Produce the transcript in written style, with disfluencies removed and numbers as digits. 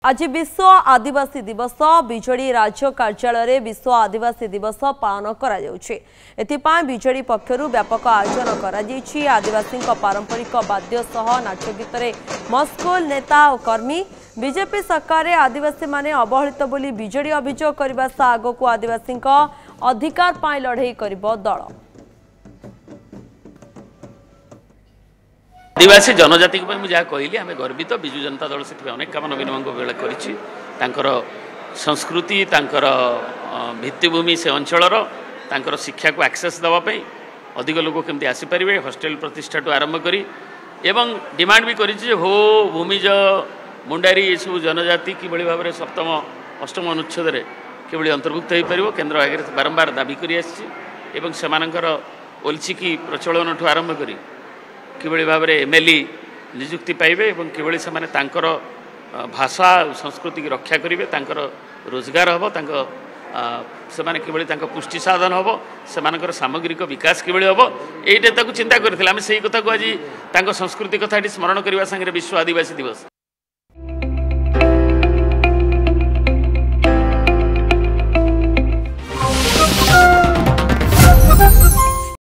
आज विश्व आदिवासी दिवस विजेडी राज्य कार्यालय विश्व आदिवासी दिवस पालन कर पक्षर व्यापक आयोजन कर आदिवासी पारंपरिक वाद्य सह नाच गीत मस्कुल नेता और कर्मी बीजेपी सरकार आदिवासी माने अवहेलित बोली विजेडी अभियोग करने सह आगक आदिवासी अधिकार पाई लड़ई कर दल। आदिवासी जनजाति मुझे कहली आम गर्वित विजु जनता दल से अनेक काम नवीन बेले कर संस्कृति भित्तिभूमि से अंचल शिक्षा को एक्सेस देवाई अधिक लोक केमती आसीपारे हॉस्टेल प्रतिष्ठा आरंभ करी एवं डिमांड भी करी हो भूमिज मुंडारी ये सब जनजाति किभली भाव में सप्तम अष्टम अनुच्छेद किभली अंतर्भुक्त हो पार केन्द्र आगे बारंबार दाबी कर ओलचिकी प्रचलन ठू आरंभ करी किभली भाव में एमएलए निजुक्ति पाइबे एवं किभली से भाषा संस्कृति की रक्षा करेंगे रोजगार हम से किभली पुष्टि साधन हम से सामग्रिक विकास किभली हम यहीटा चिंता करते आम से कथा को आज संस्कृति कथा स्मरण करने संगे विश्व आदिवासी दिवस।